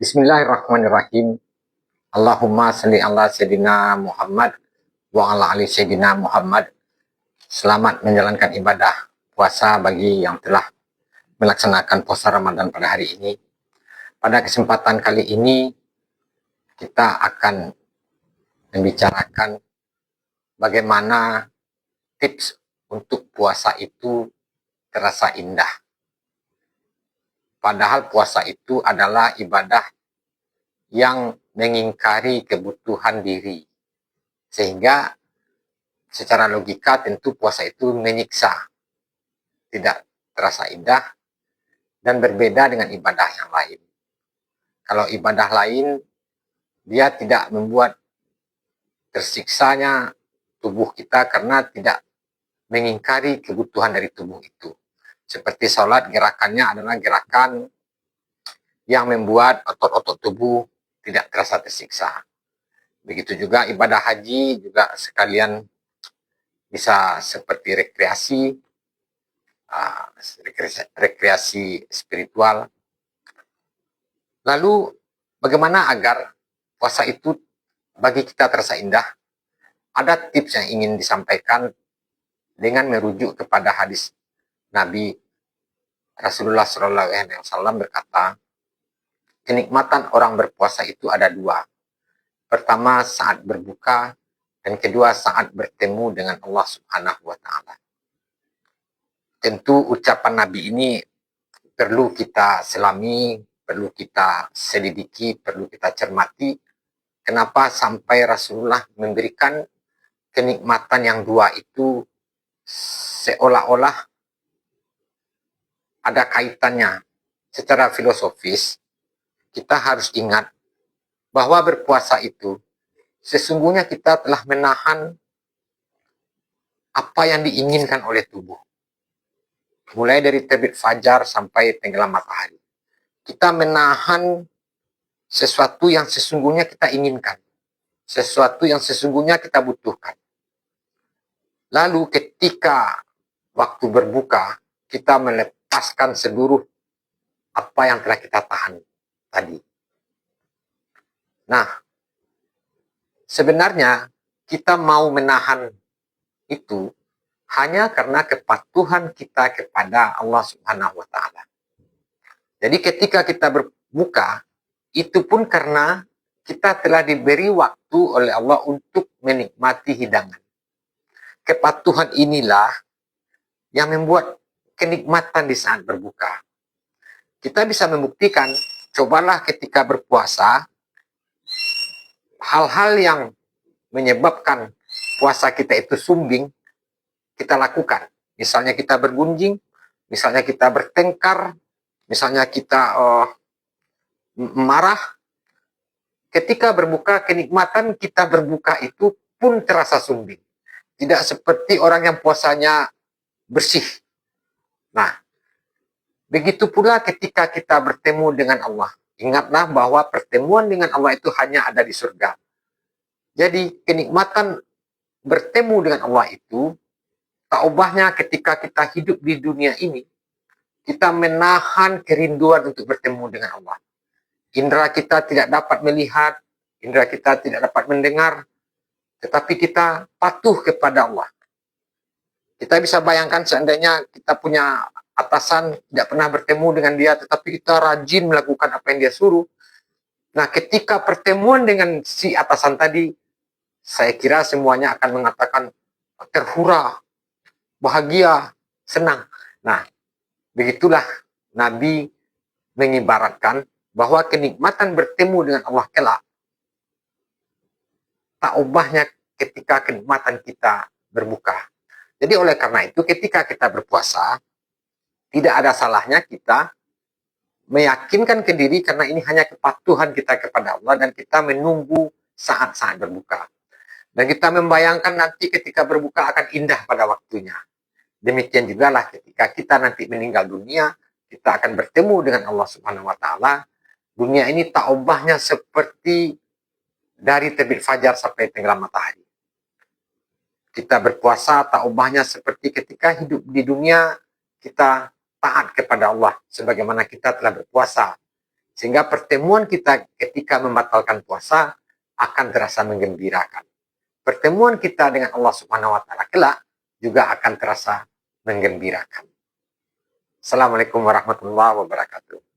Bismillahirrahmanirrahim. Allahumma salli ala Sayyidina Muhammad wa ala ali Sayyidina Muhammad. Selamat menjalankan ibadah puasa bagi yang telah melaksanakan puasa Ramadan pada hari ini. Pada kesempatan kali ini kita akan membicarakan bagaimana tips untuk puasa itu terasa indah. Padahal puasa itu adalah ibadah yang mengingkari kebutuhan diri. Sehingga secara logika tentu puasa itu menyiksa. Tidak terasa indah dan berbeda dengan ibadah yang lain. Kalau ibadah lain, dia tidak membuat tersiksanya tubuh kita karena tidak mengingkari kebutuhan dari tubuh itu. Seperti sholat, gerakannya adalah gerakan yang membuat otot-otot tubuh tidak terasa tersiksa. Begitu juga ibadah haji juga sekalian bisa seperti rekreasi spiritual. Lalu bagaimana agar puasa itu bagi kita terasa indah? Ada tips yang ingin disampaikan dengan merujuk kepada hadis Nabi Rasulullah SAW berkata, kenikmatan orang berpuasa itu ada dua. Pertama saat berbuka, dan kedua saat bertemu dengan Allah Subhanahu wa Ta'ala. Tentu ucapan Nabi ini perlu kita selami, perlu kita selidiki, perlu kita cermati. Kenapa sampai Rasulullah memberikan kenikmatan yang dua itu seolah-olah ada kaitannya. Secara filosofis, kita harus ingat bahwa berpuasa itu sesungguhnya kita telah menahan apa yang diinginkan oleh tubuh. Mulai dari terbit fajar sampai tenggelam matahari. Kita menahan sesuatu yang sesungguhnya kita inginkan. Sesuatu yang sesungguhnya kita butuhkan. Lalu ketika waktu berbuka, kita melepaskan seluruh apa yang telah kita tahan tadi. Nah, sebenarnya kita mau menahan itu hanya karena kepatuhan kita kepada Allah Subhanahu wa Ta'ala. Jadi ketika kita berbuka, itu pun karena kita telah diberi waktu oleh Allah untuk menikmati hidangan. Kepatuhan inilah yang membuat kenikmatan di saat berbuka. Kita bisa membuktikan, cobalah ketika berpuasa, hal-hal yang menyebabkan puasa kita itu sumbing, kita lakukan. Misalnya kita bergunjing, misalnya kita bertengkar, misalnya kita marah. Ketika berbuka, kenikmatan kita berbuka itu pun terasa sumbing. Tidak seperti orang yang puasanya bersih. Nah, begitu pula ketika kita bertemu dengan Allah. Ingatlah bahwa pertemuan dengan Allah itu hanya ada di surga. Jadi kenikmatan bertemu dengan Allah itu, tak ubahnya ketika kita hidup di dunia ini, kita menahan kerinduan untuk bertemu dengan Allah. Indra kita tidak dapat melihat, indra kita tidak dapat mendengar, tetapi kita patuh kepada Allah. Kita bisa bayangkan seandainya kita punya atasan, tidak pernah bertemu dengan dia, tetapi kita rajin melakukan apa yang dia suruh. Nah, ketika pertemuan dengan si atasan tadi, saya kira semuanya akan mengatakan terhura, bahagia, senang. Nah, begitulah Nabi mengibaratkan bahwa kenikmatan bertemu dengan Allah kelak tak ubahnya ketika kenikmatan kita berbuka. Jadi oleh karena itu ketika kita berpuasa, tidak ada salahnya kita meyakinkan ke diri karena ini hanya kepatuhan kita kepada Allah dan kita menunggu saat-saat berbuka. Dan kita membayangkan nanti ketika berbuka akan indah pada waktunya. Demikian juga lah ketika kita nanti meninggal dunia, kita akan bertemu dengan Allah Subhanahu wa Ta'ala. Dunia ini tak ubahnya seperti dari terbit fajar sampai tenggelam matahari. Kita berpuasa tak ubahnya seperti ketika hidup di dunia kita taat kepada Allah sebagaimana kita telah berpuasa Sehingga pertemuan kita ketika membatalkan puasa akan terasa menggembirakan. Pertemuan kita dengan Allah Subhanahu wa taala kelak juga akan terasa menggembirakan. Assalamualaikum warahmatullahi wabarakatuh.